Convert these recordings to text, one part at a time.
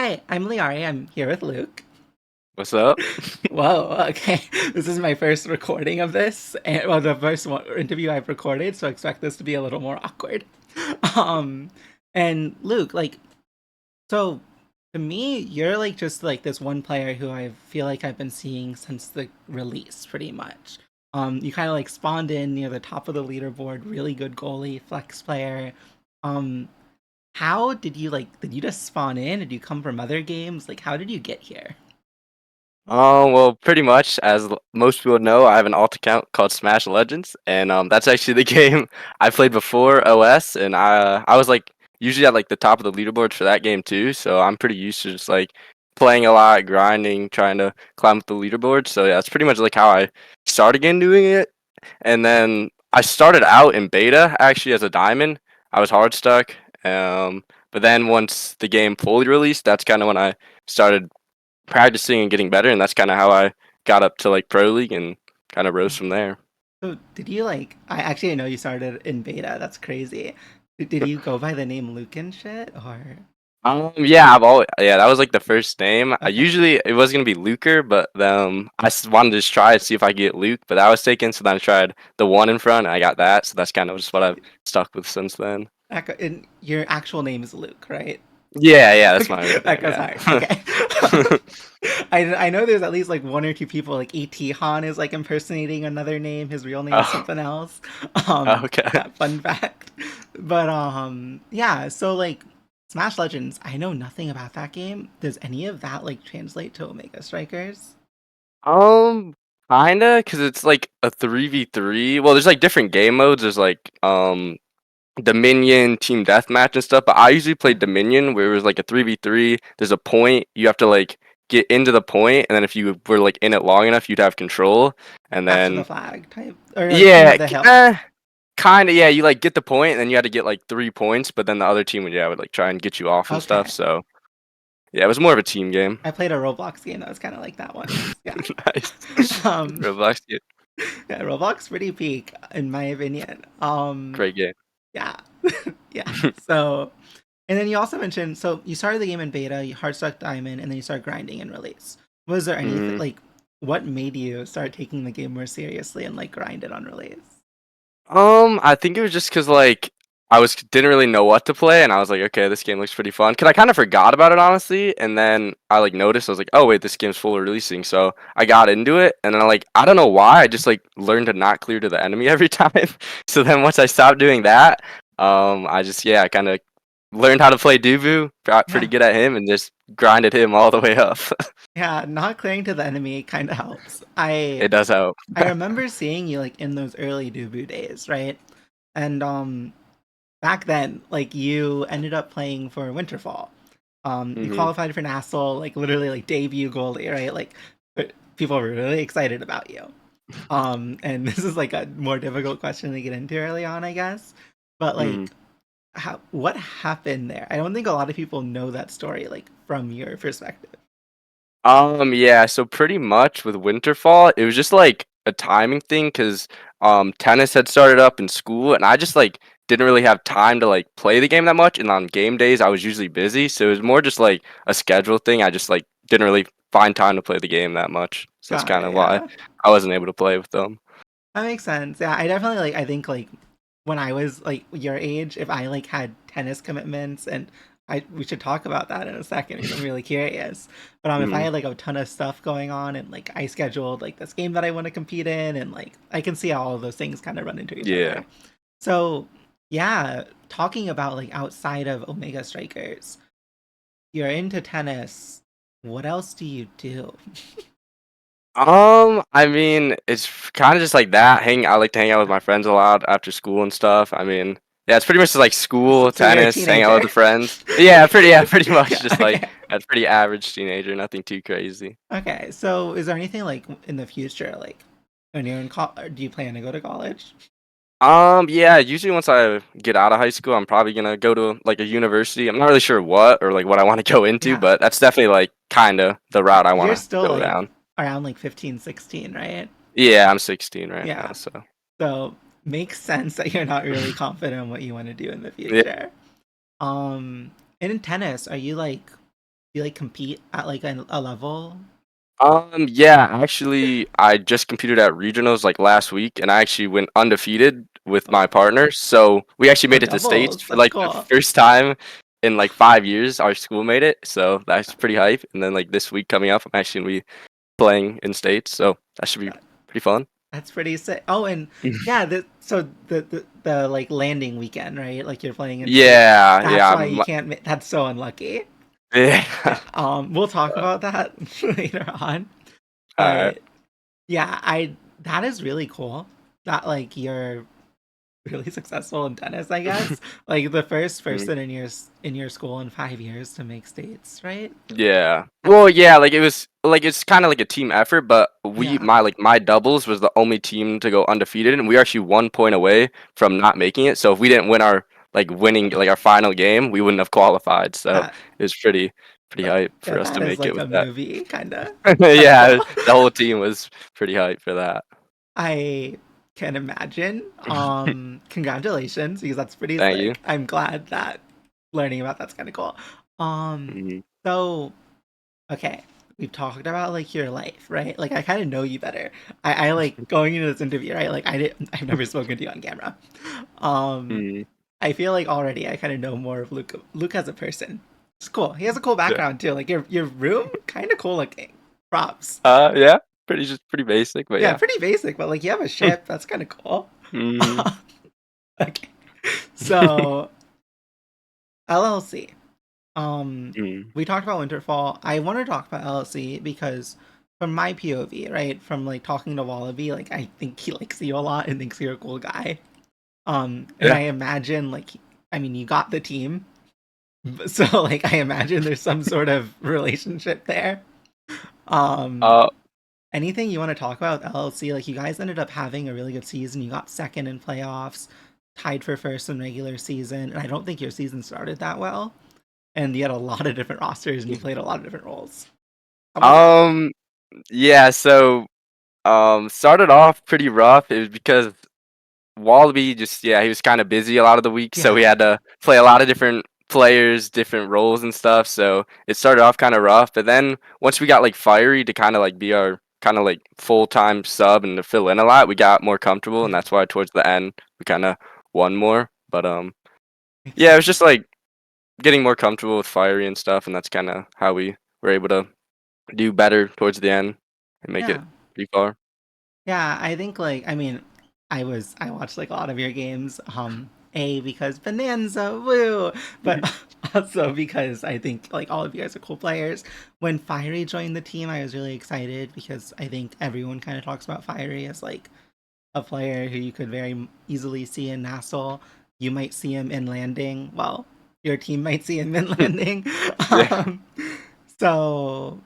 Hi, I'm Lyarri. I'm here with Luke. What's up? Whoa, okay. This is my first recording of this, and well, the first interview I've recorded, so I expect this to be a little more awkward. Um, and Luke, so to me, you're like just like this one player who I feel like I've been seeing since the release, pretty much. You kind of like spawned in near the top of the leaderboard, really good goalie, flex player. Um, how did you did you just spawn in? Did you come from other games? Like, how did you get here? Well, pretty much as most people know, I have an alt account called Smash Legends, and that's actually the game I played before OS, and I was like usually at like the top of the leaderboard for that game too, so I'm pretty used to just like playing a lot, grinding, trying to climb up the leaderboard. So yeah, that's pretty much like how I started again doing it, and then I started out in beta actually as a diamond. I was hard stuck, but then once the game fully released, that's kind of when I started practicing and getting better, and that's kind of how I got up to like pro league and kind of rose from there. So did you I actually know you started in beta. That's crazy. Did you go by the name Luke and shit or Yeah, that was like the first name. I okay? usually it was gonna be Luker, but wanted to just try and see if I could get Luke, but that was taken. So then I tried the one in front, and I got that. So that's kind of just what I've stuck with since then. Echo, and your actual name is Luke, right? Yeah, that's Okay, my real name. Echo's hard. Yeah. Okay. I know there's at least like one or two people like E.T. Han is like impersonating another name. His real name is Oh, something else. okay. Yeah, fun fact. But yeah. So like Smash Legends, I know nothing about that game. Does any of that like translate to Omega Strikers? Um, Kinda, cause it's like a 3v3. Well, there's like different game modes. There's like Dominion, Team Deathmatch and stuff, but I usually played Dominion where it was like a 3v3. There's a point, you have to like get into the point, and then if you were like in it long enough, you'd have control. And Capture the then flag type, or like King yeah, of the Hill. kind of yeah, you like get the point, and then you had to get like 3 points, but then the other team would like try and get you off and stuff. Okay. So yeah, it was more of a team game. I played a Roblox game that was kind of like that once. Yeah. Nice. Um, Roblox, yeah, yeah, Roblox pretty peak in my opinion. great game. Yeah. Yeah. So, and then you also mentioned, so you started the game in beta, you hard stuck diamond, and then you start grinding in release. Was there anything Mhm. what made you start taking the game more seriously and like grind it on release? I think it was just because like I was didn't really know what to play, and I was like, okay, this game looks pretty fun. Because I kind of forgot about it honestly, and then I like noticed I was like, oh wait, this game's fully releasing. So I got into it, and then I don't know why I just like learned to not clear to the enemy every time. So then once I stopped doing that, I just I kind of learned how to play Dubu, got pretty Yeah. good at him, and just grinded him all the way up. Yeah, not clearing to the enemy kind of helps. I It does help. I remember seeing you like in those early Dubu days, right? And back then, like you ended up playing for Winterfall. You hmm qualified for NASL, like literally like debut goalie, right? Like people were really excited about you. And this is like a more difficult question to get into early on, I guess. But hmm like what happened there? I don't think a lot of people know that story, like from your perspective. Yeah, so pretty much with Winterfall, it was just like a timing thing because tennis had started up in school and I just like didn't really have time to like play the game that much, and on game days I was usually busy, so it was more just like a schedule thing. I just like didn't really find time to play the game that much. So that's Got kind it, of why yeah. I wasn't able to play with them. That makes sense. Yeah, I definitely I think like when I was like your age, if I like had tennis commitments and I we should talk about that in a second because I'm really curious. But if I hmm had like a ton of stuff going on and like I scheduled like this game that I want to compete in and like I can see how all of those things kind of run into each Yeah. other. So yeah, talking about like outside of Omega Strikers, you're into tennis. What else do you do? I mean, it's kind of just like that. I like to hang out with my friends a lot after school and stuff. I mean, yeah, it's pretty much just like So, school, so you're a tennis, hang out with teenager. the friends. Yeah, pretty much Yeah, just like okay. a pretty average teenager, nothing too crazy. Okay, so is there anything like in the future, like when you're in college, do you plan to go to college? Yeah, usually once I get out of high school, I'm probably gonna go to like a university. I'm not really sure what or like what I want to go into, Yeah, but that's definitely like kind of the route I want you're to still go like down. around like 15, 16, right? Yeah, I'm 16 right now, Yeah, so so makes sense that you're not really confident in what you want to do in the yeah. future. Um, and in tennis, are you like? you like compete at like a level? Yeah, actually, I just competed at regionals like last week, and I actually went undefeated with Oh, my partner. So we actually oh, made it to states doubles. for That's like the cool. first time in like 5 years. Our school made it, so that's pretty hype. And then like this week coming up, I'm actually gonna be playing in states, so that should be That, pretty fun. that's pretty sick. Oh, and yeah, so the like landing weekend, right? Like you're playing in state. Yeah, That's yeah, why you can't. That's so unlucky. yeah. We'll talk about that later on. All right. But yeah, I that is really cool. That like you're really successful in tennis, I guess. Like the first person in your school in 5 years to make states, right? Yeah. That's Well, yeah, like it was like it's kind of like a team effort, but we yeah, my like my doubles was the only team to go undefeated, and we were actually 1 point away from not making it. So if we didn't win our like winning like our final game, we wouldn't have qualified. So that it was pretty hype yeah, for us to that is make it like a with that. movie kind of. That's cool. Yeah, the whole team was pretty hype for that. I can imagine. Congratulations, because that's pretty Thank you. sick. I'm glad that learning about that's kind of cool. Um, Hmm. so okay, we've talked about like your life, right? Like I kind of know you better. I like going into this interview, right? Like I've never spoken to you on camera. Um, Hmm. I feel like already I kind of know more of Luke as a person. It's cool. He has a cool Yeah. background too. Like your room, kind of cool looking. Props. Yeah. Pretty basic, but Yeah, yeah. pretty basic, but like you have a ship. That's kind of cool. Hmm. Okay, so LLC. Hmm. We talked about Winterfall. I want to talk about LLC because from my POV, right, from like talking to Wallaby, like I think he likes you a lot and thinks you're a cool guy. And Yeah. I imagine like, I mean, you got the team, so like I imagine there's some sort of relationship there. Um, Uh. anything you want to talk about with LLC? Like you guys ended up having a really good season. You got second in playoffs, tied for first in regular season, and I don't think your season started that well. And you had a lot of different rosters and you played a lot of different roles. How was it? Um. Yeah. So. Started off pretty rough. It was because Wallaby just yeah, he was kind of busy a lot of the week, so we Yeah, had to play a lot of different players, different roles and stuff. So it started off kind of rough, but then once we got like Fiery to kind of like be our kind of like full time sub and to fill in a lot, we got more comfortable, and yeah, that's why towards the end we kind of won more. But makes yeah, it was sense. just like getting more comfortable with Fiery and stuff, and that's kind of how we were able to do better towards the end and make it Yeah, pretty far. yeah. I think like I mean, I watched like a lot of your games. A because Bonanza, woo, but also because I think like all of you guys are cool players. When Fiery joined the team, I was really excited because I think everyone kind of talks about Fiery as like a player who you could very easily see in NASL. You might see him in landing. Well, your team might see him in landing. Yeah. um, so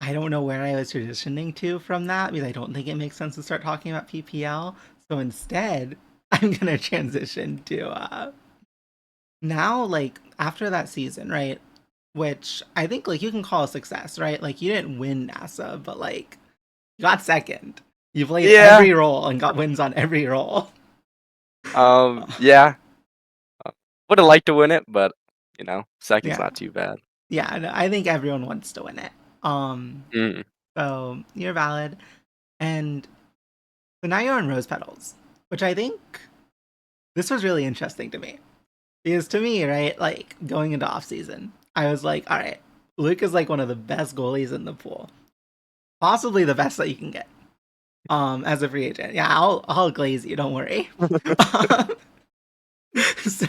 I don't know where I was transitioning to from that because I don't think it makes sense to start talking about PPL. So instead, I'm gonna transition to now, like after that season, right? Which I think like you can call a success, right? Like you didn't win NASA, but like you got second. You played Yeah. every role and got wins on every role. Yeah. Would have liked to win it, but second's Yeah, not too bad. yeah. No, I think everyone wants to win it. Um, Mm. so you're valid, and so now you're on Rose Petals, which I think this was really interesting to me because to me, right, like going into off season, I was like, all right, Luke is like one of the best goalies in the pool, possibly the best that you can get. As a free agent, yeah, I'll glaze you, don't worry. So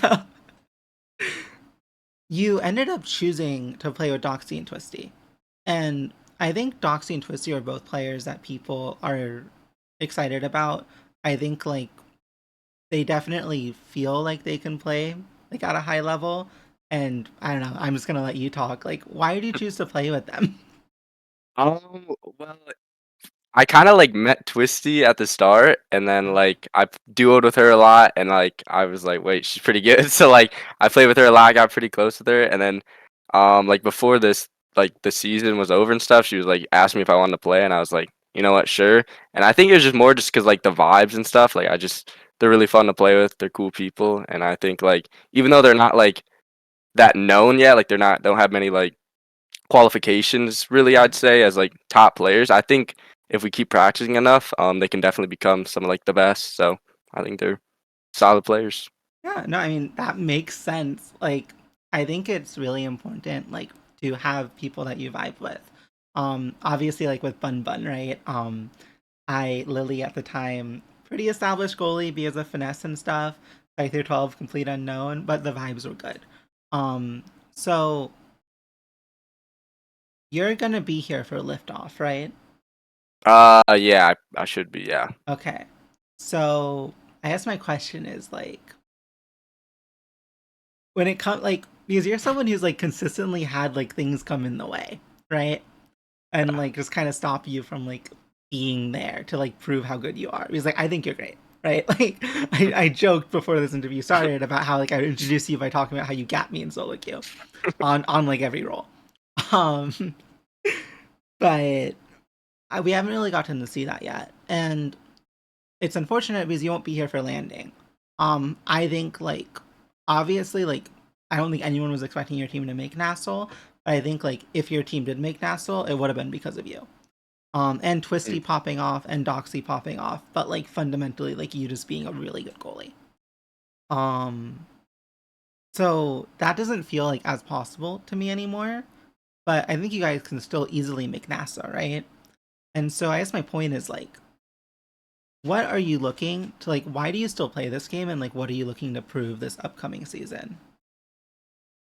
you ended up choosing to play with Doxy and Twisty. And I think Doxy and Twisty are both players that people are excited about. I think like they definitely feel like they can play like at a high level. And I don't know, I'm just gonna let you talk. Like, why did you choose to play with them? Well, I kind of like met Twisty at the start, and then like I duoed with her a lot, and like I was like, wait, she's pretty good. So like I played with her a lot, got pretty close with her, and then like before this like the season was over and stuff, she was like asked me if I wanted to play, and I was like, you know what, sure. And I think it was just more just because like the vibes and stuff, like I just they're really fun to play with, they're cool people, and I think like even though they're not like that known yet, like they don't have many like qualifications, really, I'd say, as like top players. I think if we keep practicing enough, they can definitely become some of like the best. So I think they're solid players. Yeah, no, I mean that makes sense. Like, I think it's really important, like, to have people that you vibe with. Obviously, like with Bun Bun, right? I Lily at the time, pretty established goalie, because of finesse and stuff. 5 through 12, complete unknown, but the vibes were good. Um, so you're gonna be here for liftoff, right? Yeah, I should be. Yeah. Okay. So I guess my question is like, when it comes like, because you're someone who's like consistently had like things come in the way, right? And like just kind of stop you from like being there to like prove how good you are. Because like I think you're great, right? Like I joked before this interview started about how like I introduced you by talking about how you got me in solo queue on like every role. Um, but we haven't really gotten to see that yet, and it's unfortunate because you won't be here for landing. I think like obviously like I don't think anyone was expecting your team to make NASL, but I think like if your team did make NASL, it would have been because of you. And Twisty popping off and Doxy popping off, but like fundamentally like you just being a really good goalie. Um, so that doesn't feel like as possible to me anymore. But I think you guys can still easily make NASA, right? And so I guess my point is like, what are you looking to like? Why do you still play this game, and like, what are you looking to prove this upcoming season?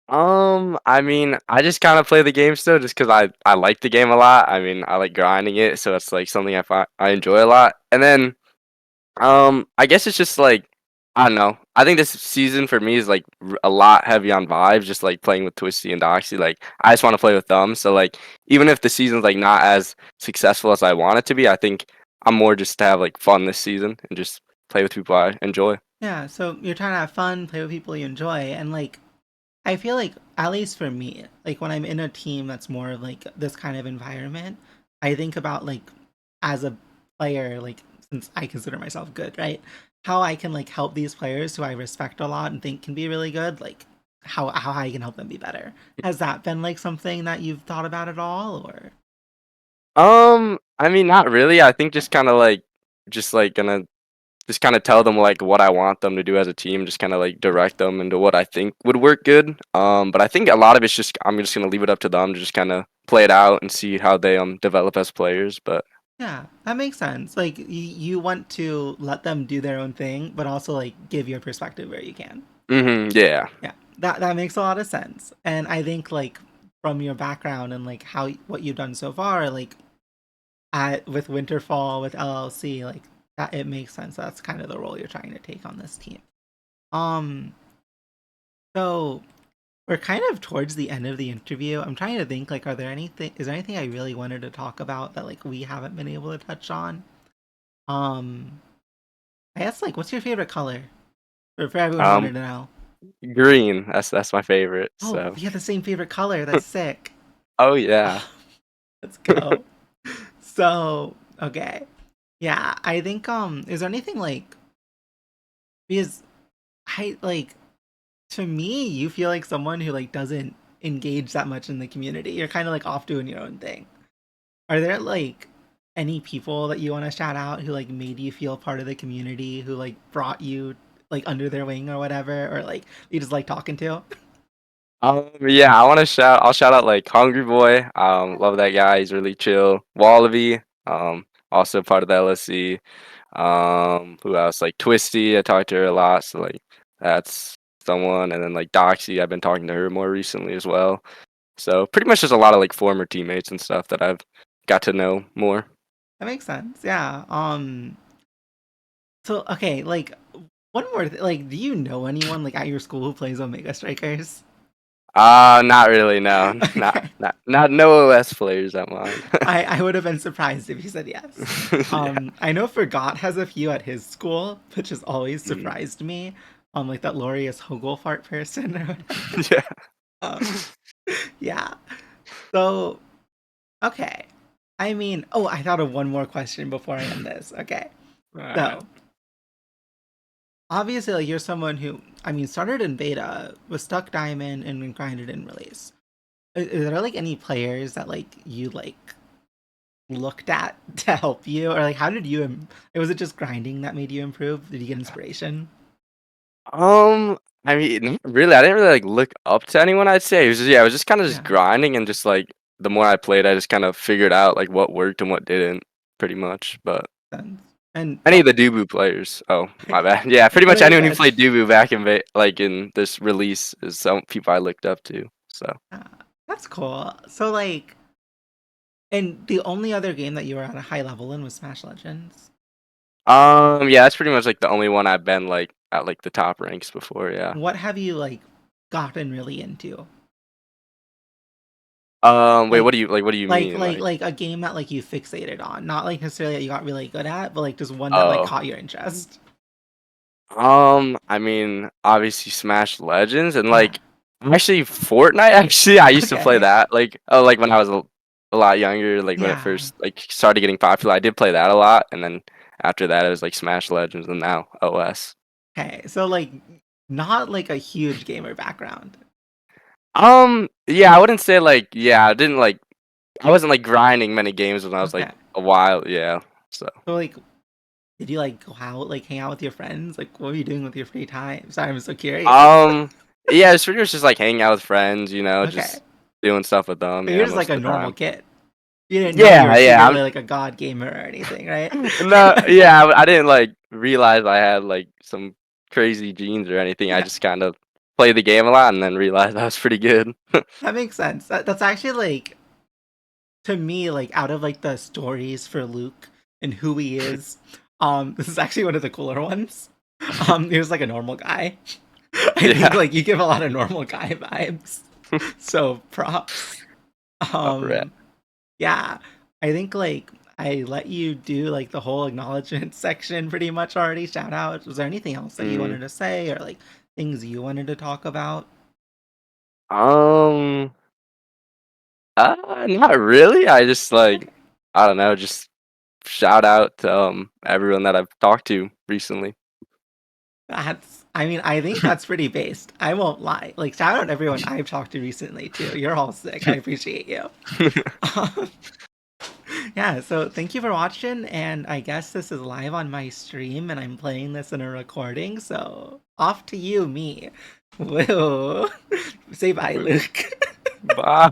I mean, I just kind of play the game still, just because I like the game a lot. I mean, I like grinding it, so it's like something I enjoy a lot. And then I guess it's just like I don't know. I think this season for me is like a lot heavy on vibes, just like playing with Twisty and Doxy. Like I just want to play with them. So like even if the season's like not as successful as I want it to be, I think I'm more just to have like fun this season and just play with people I enjoy. Yeah, so you're trying to have fun, play with people you enjoy, and like I feel like at least for me, like when I'm in a team that's more of like this kind of environment, I think about like as a player, like since I consider myself good, right? How I can like help these players who I respect a lot and think can be really good, like how I can help them be better. Has that been like something that you've thought about at all, or I mean, not really. I think just like gonna just kind of tell them like what I want them to do as a team, just kind of like direct them into what I think would work good. But I think a lot of it's just I'm just gonna leave it up to them to just kind of play it out and see how they develop as players. But yeah, that makes sense. Like you want to let them do their own thing, but also like give your perspective where you can. yeah. Yeah, that makes a lot of sense. And I think like from your background and like how what you've done so far, like at with Winterfall with LLC, like that it makes sense. That's kind of the role you're trying to take on this team. Um, so we're kind of towards the end of the interview. I'm trying to think like, are there anything? Is there anything I really wanted to talk about that like we haven't been able to touch on? Um, I guess like, what's your favorite color? For everyone who wanted Um, to know. green. That's my favorite. Oh, So. we have the same favorite color. That's sick. Oh yeah. Let's go. So, okay. Yeah, I think is there anything like because I like to me you feel like someone who like doesn't engage that much in the community. You're kind of like off doing your own thing. Are there like any people that you want to shout out who like made you feel part of the community, who like brought you like under their wing or whatever, or like you just like talking to? Yeah, I'll shout out like Hungry Boy. Love that guy. He's really chill. Wallaby. Also part of the LSC. Who else? Like Twisty. I talked to her a lot, so like that's someone. And then like Doxy. I've been talking to her more recently as well. So pretty much just a lot of like former teammates and stuff that I've got to know more. That makes sense. Yeah. So okay, like one more like do you know anyone like at your school who plays Omega Strikers? Not really. No, Okay. not no OS players at mine. I would have been surprised if you said yes. Yeah. I know Forgot has a few at his school, which has always Mm. surprised me. Like that Lorius Hogelfart person or whatever. Yeah. Um, yeah. So okay. I mean, oh, I thought of one more question before I end this. Okay. Alright. So obviously, like, you're someone who, I mean, started in beta, was stuck diamond, and then grinded in release. Is there like any players that like you like looked at to help you, or like how did you? Was it just grinding that made you improve? Did you get inspiration? I mean, not really, I didn't really like look up to anyone. I'd say it was just, yeah, I was just kind of just Yeah, grinding and just like the more I played, I just kind of figured out like what worked and what didn't, pretty much. But sense. And any of well, the Dubu players. Oh, my bad. Yeah, pretty oh much no, you're anyone who good. played Dubu back in like in this release is some people I looked up to. So, Uh, that's cool. So like, and the only other game that you were at a high level in was Smash Legends. yeah, that's pretty much like the only one I've been like at like the top ranks before. Yeah. What have you like gotten really into? Wait, Like, what do you mean? Like, like a game that like you fixated on, not like necessarily that you got really good at, but like just one that like oh, caught your interest. I mean, obviously Smash Legends and Yeah. like actually Fortnite. Actually, I used to play Okay. that like like when I was a lot younger, like when it Yeah. first like started getting popular. I did play that a lot, and then after that it was like Smash Legends, and now OS. Okay. So like, not like a huge gamer background. Yeah, I wouldn't say like yeah, I didn't like I wasn't like grinding many games when I was like Okay. a while. Yeah, so. So like, did you like go out, like hang out with your friends? Like, what were you doing with your free time? Sorry, I'm so curious. Um, yeah, it's pretty much just like hanging out with friends, Okay. just doing stuff with them. So you're Yeah, just like most a of the normal time. kid. You didn't know you were Yeah, yeah. secretly like a god gamer or anything, right? No, yeah, I didn't like realize I had like some crazy genes or anything. I Yeah, just kind of played the game a lot and then realized I was pretty good. that makes sense. That's actually like to me, like out of like the stories for Luke and who he is, this is actually one of the cooler ones. He was like a normal guy. I think Yeah. like you give a lot of normal guy vibes. So props. Alright. Um yeah. I think like I let you do like the whole acknowledgement section pretty much already. Shout out. Was there anything else that you Mm, wanted to say or like things you wanted to talk about? um, not really. I just like Okay. I don't know, just shout out to everyone that I've talked to recently. I mean, I think that's pretty based. I won't lie. Like, shout out everyone I've talked to recently, too. You're all sick. I appreciate you. Um, yeah, so thank you for watching. And I guess this is live on my stream, and I'm playing this in a recording. So off to you, me. Woo. Say bye, Luke. Bye.